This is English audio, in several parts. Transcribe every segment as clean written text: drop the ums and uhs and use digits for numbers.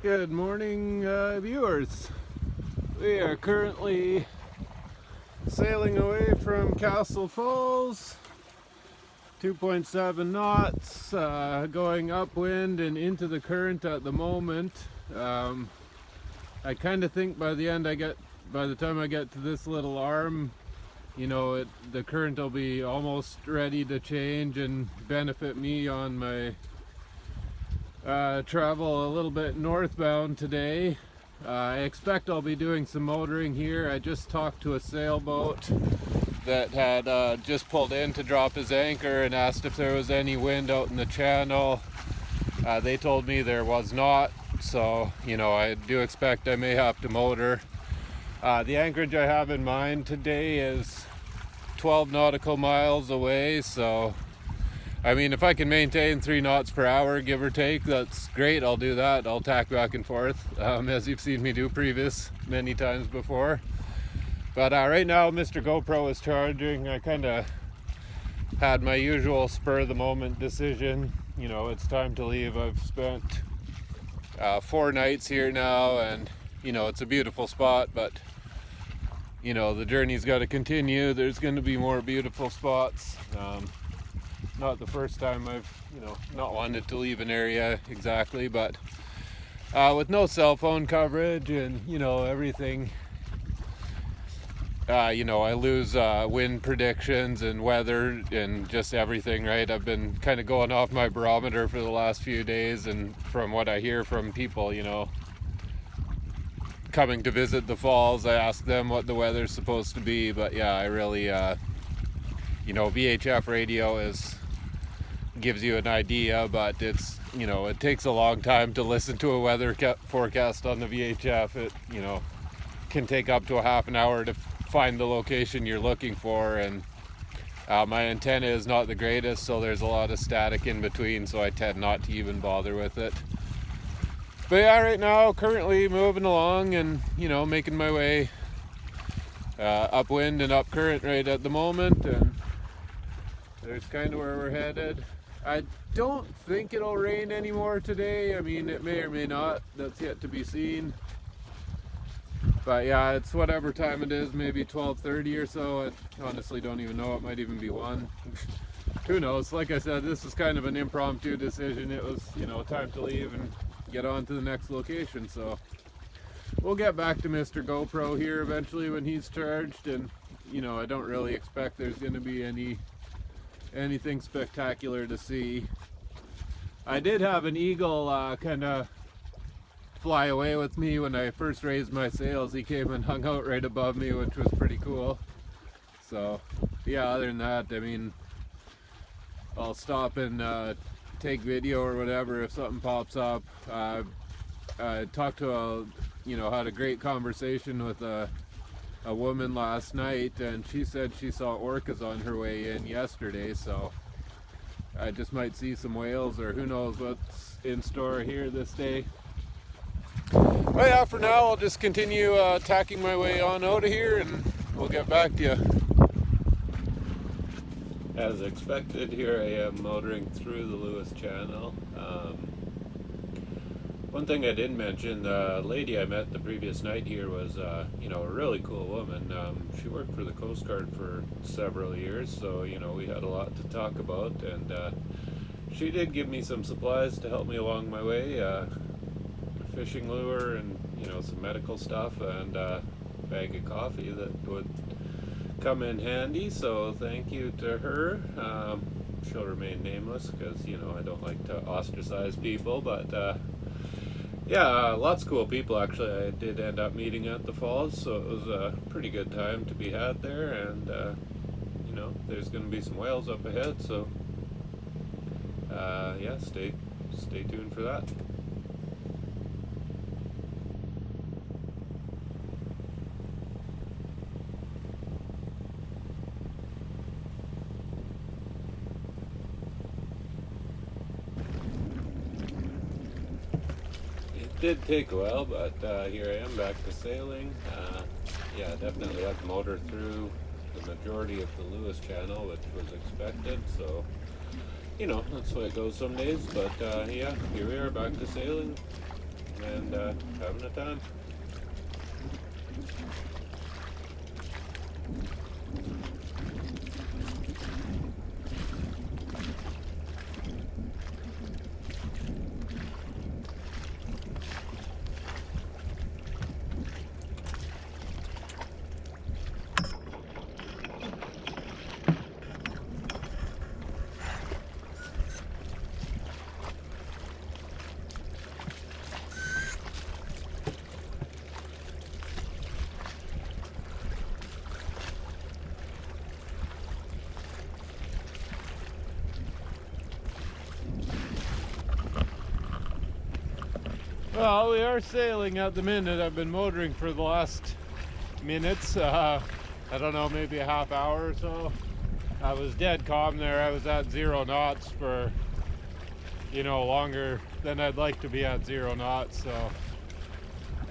Good morning, viewers. We are currently sailing away from Castle Falls, 2.7 knots, going upwind and into the current at the moment. I kind of think by the time I get to this little arm, the current will be almost ready to change and benefit me on my travel a little bit northbound today. I expect I'll be doing some motoring here. I just talked to a sailboat that had just pulled in to drop his anchor and asked if there was any wind out in the channel. They told me there was not, so I do expect I may have to motor. The anchorage I have in mind today is 12 nautical miles away, so I mean, if I can maintain 3 knots per hour, give or take, that's great. I'll do that. I'll tack back and forth, as you've seen me do many times before. But right now, Mr. GoPro is charging. I kind of had my usual spur-of-the-moment decision. It's time to leave. I've spent 4 nights here now, and, it's a beautiful spot, but, the journey's got to continue. There's going to be more beautiful spots. Not the first time I've, not wanted to leave an area exactly, but with no cell phone coverage and, everything, I lose wind predictions and weather and just everything, right? I've been kind of going off my barometer for the last few days, and from what I hear from people, coming to visit the falls, I ask them what the weather's supposed to be, but yeah, I really, VHF radio gives you an idea, but it's it takes a long time to listen to a weather forecast on the VHF. It can take up to a half an hour to find the location you're looking for, and my antenna is not the greatest, so there's a lot of static in between, so I tend not to even bother with it. But yeah, right now currently moving along and making my way upwind and up current right at the moment, and there's kind of where we're headed. I don't think it'll rain anymore today. I mean, it may or may not. That's yet to be seen. But yeah, it's whatever time it is, maybe 12:30 or so. I honestly don't even know. It might even be 1. Who knows? Like I said, this is kind of an impromptu decision. It was, time to leave and get on to the next location. So we'll get back to Mr. GoPro here eventually when he's charged. And, I don't really expect there's going to be anything spectacular to see. I did have an eagle kind of fly away with me when I first raised my sails. He came and hung out right above me, which was pretty cool. So yeah, other than that, I mean, I'll stop and take video or whatever if something pops up. I talked to had a great conversation with a woman last night, and she said she saw orcas on her way in yesterday, so I just might see some whales, or who knows what's in store here this day. But yeah, for now I'll just continue tacking my way on out of here, and we'll get back to you. As expected, here I am motoring through the Lewis Channel. One thing I didn't mention, the lady I met the previous night here was, a really cool woman. She worked for the Coast Guard for several years, so, we had a lot to talk about, and she did give me some supplies to help me along my way, a fishing lure and, some medical stuff, and a bag of coffee that would come in handy, so thank you to her. She'll remain nameless because, I don't like to ostracize people, but yeah, lots of cool people actually I did end up meeting at the falls, so it was a pretty good time to be had there, and there's going to be some whales up ahead, so yeah, stay tuned for that. It did take a while, but here I am back to sailing. Yeah, definitely had to motor through the majority of the Lewis Channel, which was expected, so that's the way it goes some days, but yeah, here we are back to sailing. and having a time. Well, we are sailing at the minute. I've been motoring for the last minutes. I don't know, maybe a half hour or so. I was dead calm there. I was at 0 knots for, longer than I'd like to be at 0 knots. So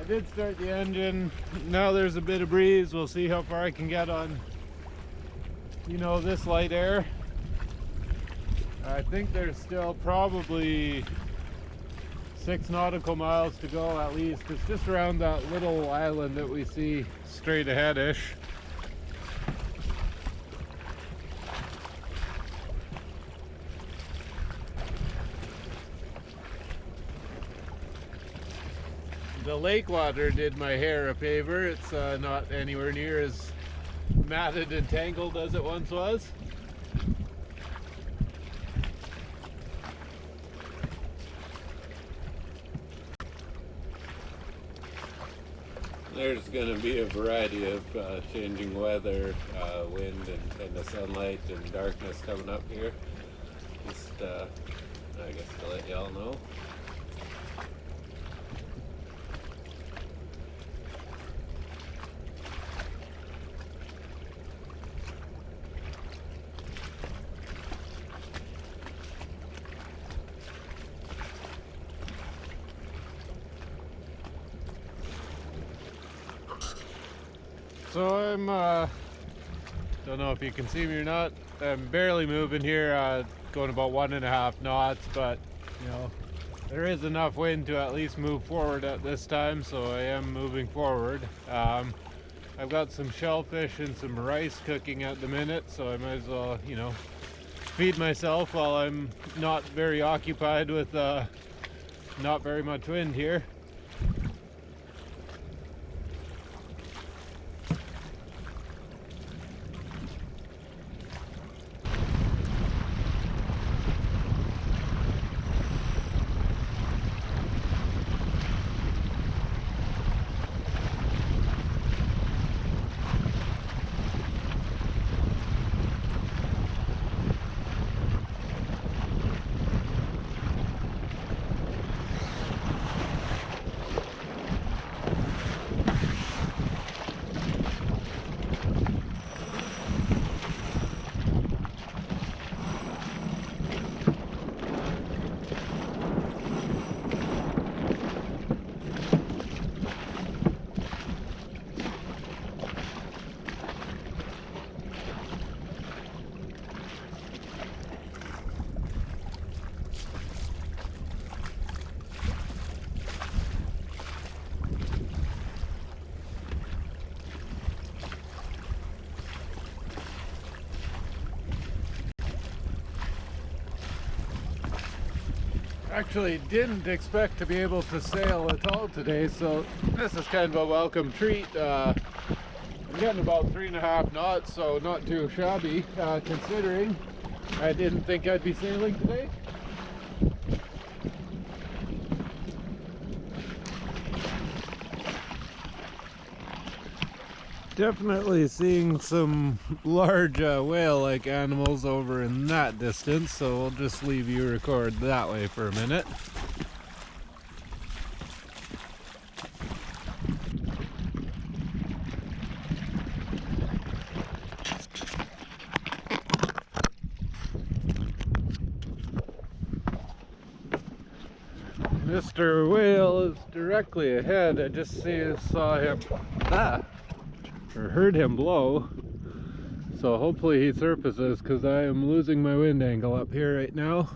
I did start the engine. Now there's a bit of breeze. We'll see how far I can get on, this light air. I think there's still probably 6 nautical miles to go at least. It's just around that little island that we see straight ahead-ish. The lake water did my hair a favor. It's not anywhere near as matted and tangled as it once was. There's going to be a variety of changing weather, wind and the sunlight and darkness coming up here. Just, I guess to let y'all know. So I'm, don't know if you can see me or not, I'm barely moving here, going about 1.5 knots, but, there is enough wind to at least move forward at this time, so I am moving forward. I've got some shellfish and some rice cooking at the minute, so I might as well, feed myself while I'm not very occupied with not very much wind here. Actually didn't expect to be able to sail at all today, so this is kind of a welcome treat. I'm getting about 3.5 knots, so not too shabby considering I didn't think I'd be sailing today. Definitely seeing some large whale-like animals over in that distance, so we'll just leave you record that way for a minute. Mr. Whale is directly ahead. I just saw him or heard him blow, so hopefully he surfaces, because I am losing my wind angle up here right now.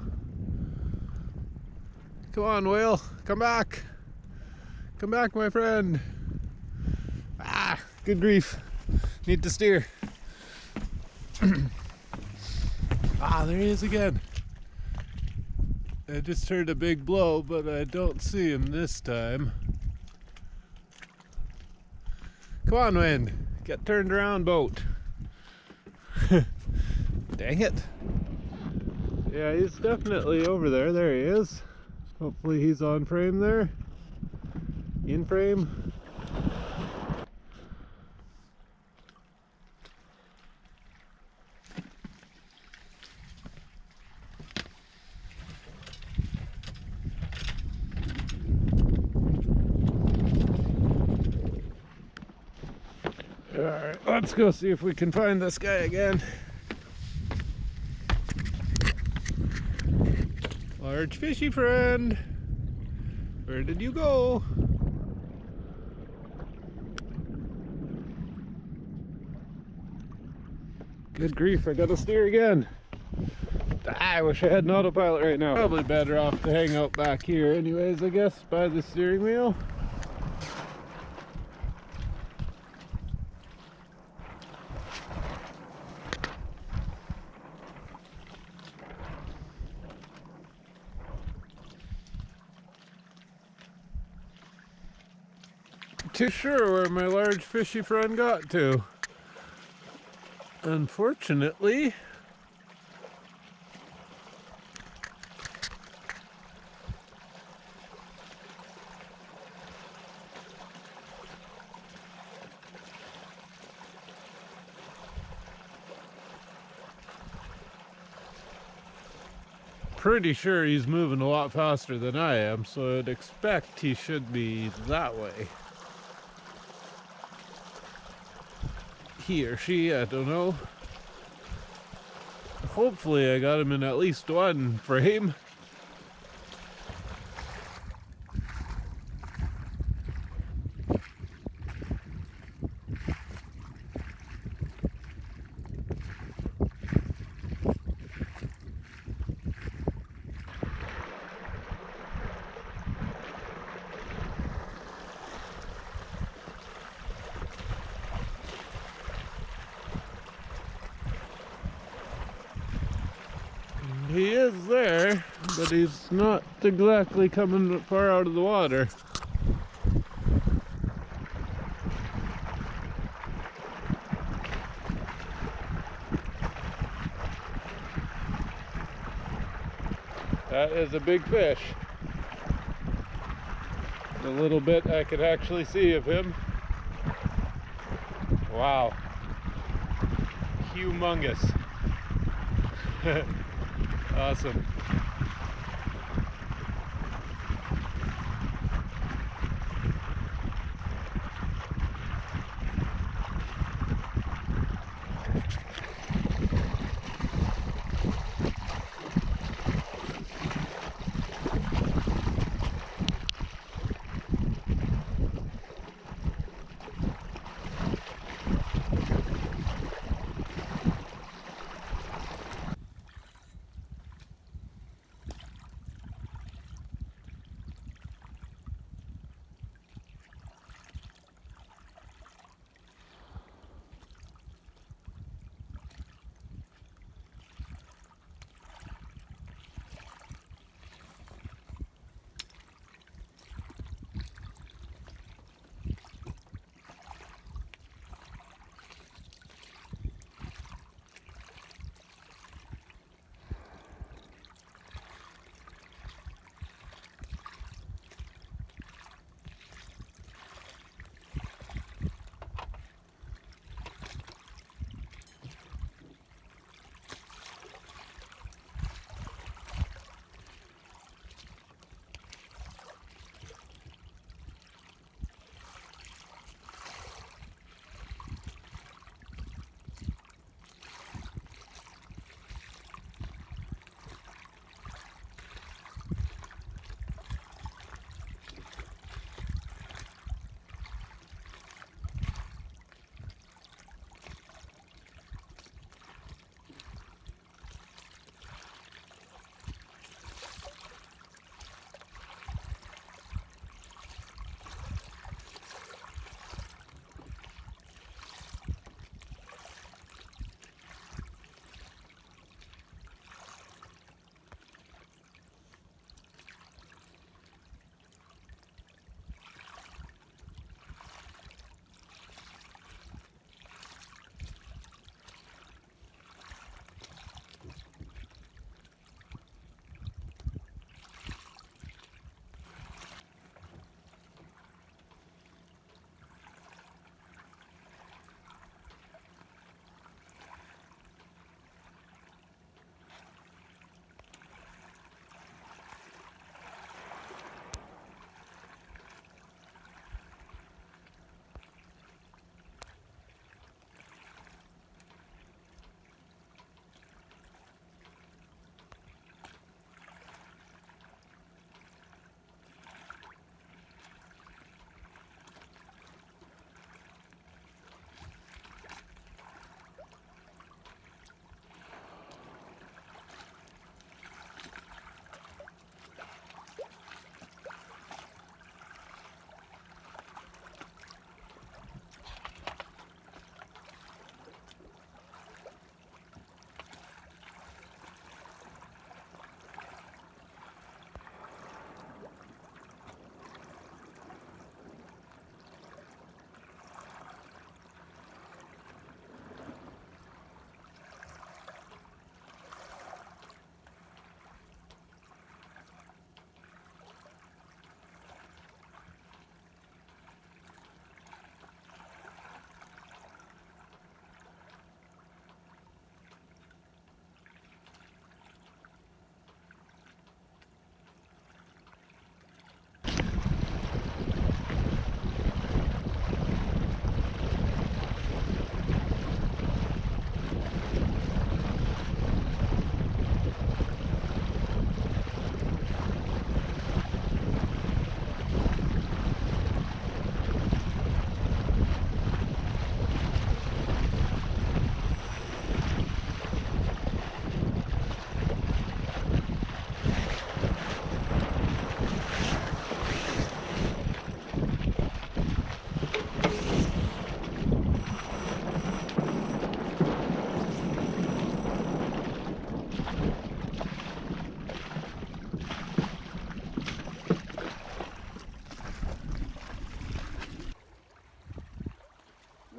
Come on, whale, come back. Come back, my friend. Ah, good grief. Need to steer. Ah, there he is again. I just heard a big blow, but I don't see him this time. Come on, wind. Get turned around, boat. Dang it. Yeah, he's definitely over there. There he is. Hopefully he's on frame there. In frame. Alright, let's go see if we can find this guy again. Large fishy friend, where did you go? Good grief, I gotta steer again. I wish I had an autopilot right now. Probably better off to hang out back here anyways, I guess, by the steering wheel. Too sure where my large fishy friend got to. Unfortunately, pretty sure he's moving a lot faster than I am, so I'd expect he should be that way. He or she, I don't know. Hopefully I got him in at least one frame. He is there, but he's not exactly coming far out of the water. That is a big fish. A little bit I could actually see of him. Wow. Humongous. Awesome.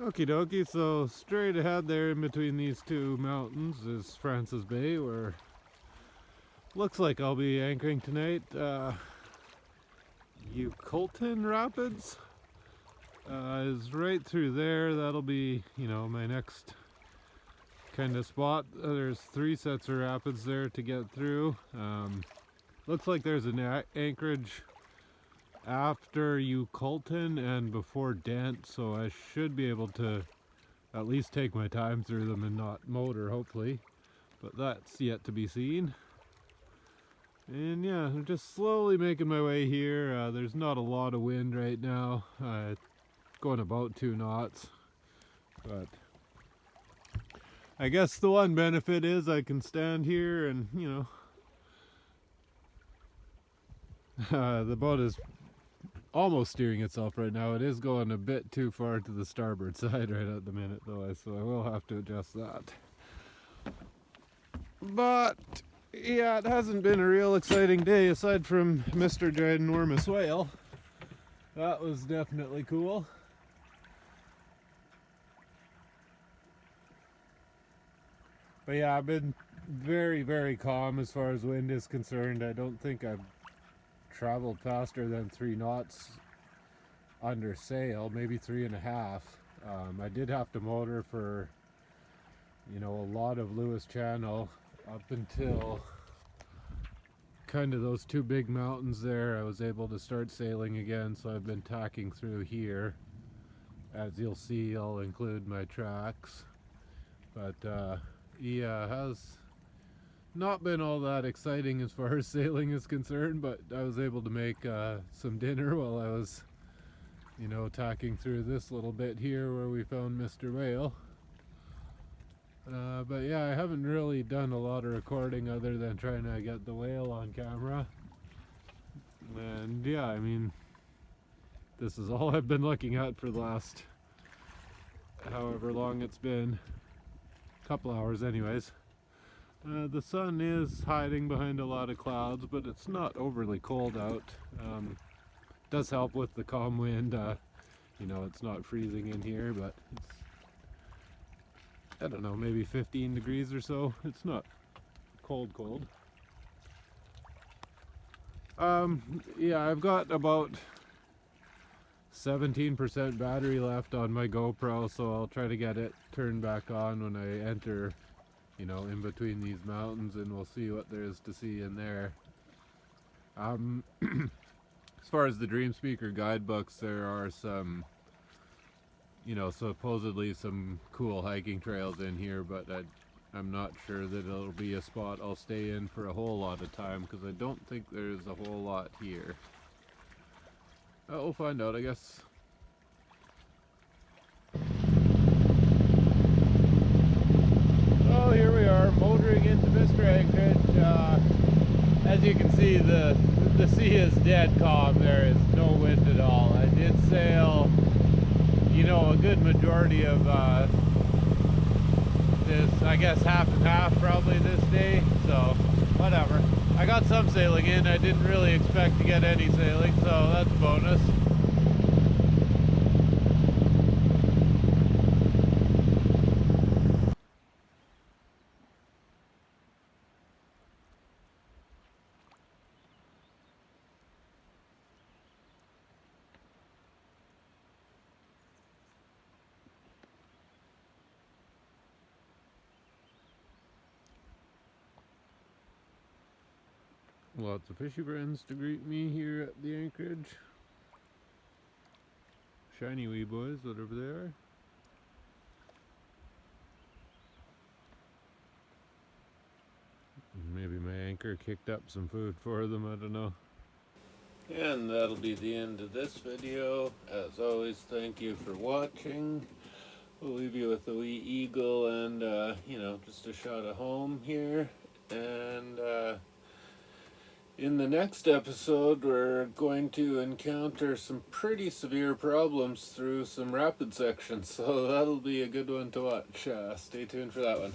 Okie dokie, so straight ahead there in between these two mountains is Francis Bay, where looks like I'll be anchoring tonight. Colton Rapids is right through there. That'll be, my next kind of spot. There's 3 sets of rapids there to get through. Looks like there's an anchorage after Colton and before Dent, so I should be able to at least take my time through them and not motor, hopefully, but that's yet to be seen. And yeah, I'm just slowly making my way here. There's not a lot of wind right now, going about 2 knots, but I guess the one benefit is I can stand here and the boat is almost steering itself right now. It is going a bit too far to the starboard side right at the minute though, so I will have to adjust that. But yeah, it hasn't been a real exciting day aside from Mr. Ginormous Whale. That was definitely cool. But yeah, I've been very, very calm as far as wind is concerned. I don't think I've traveled faster than 3 knots under sail, maybe 3.5. I did have to motor for, a lot of Lewis Channel up until kind of those 2 big mountains there. I was able to start sailing again, so I've been tacking through here. As you'll see, I'll include my tracks. But yeah, it has not been all that exciting as far as sailing is concerned, but I was able to make some dinner while I was, tacking through this little bit here where we found Mr. Whale. But yeah, I haven't really done a lot of recording other than trying to get the whale on camera. And yeah, I mean, this is all I've been looking at for the last however long it's been. Couple hours anyways. The sun is hiding behind a lot of clouds, but it's not overly cold out. Does help with the calm wind. It's not freezing in here, but it's, I don't know, maybe 15 degrees or so. It's not cold. Yeah, I've got about 17% battery left on my GoPro, so I'll try to get it turned back on when I enter, in between these mountains, and we'll see what there is to see in there. As far as the Dream Speaker guidebooks, there are some, supposedly some cool hiking trails in here, but I'm not sure that it'll be a spot I'll stay in for a whole lot of time, because I don't think there's a whole lot here. We'll find out, I guess. Oh, here we are, motoring into Mr. Anchorage. As you can see, the sea is dead calm. There is no wind at all. I did sail, a good majority of this, I guess half and half probably this day, so whatever. I got some sailing in. I didn't really expect to get any sailing, so that's a bonus. Lots of fishy friends to greet me here at the anchorage. Shiny wee boys, whatever they are. Maybe my anchor kicked up some food for them, I don't know. And that'll be the end of this video. As always, thank you for watching. We'll leave you with a wee eagle and, just a shot of home here. And, in the next episode, we're going to encounter some pretty severe problems through some rapid sections, so that'll be a good one to watch. Stay tuned for that one.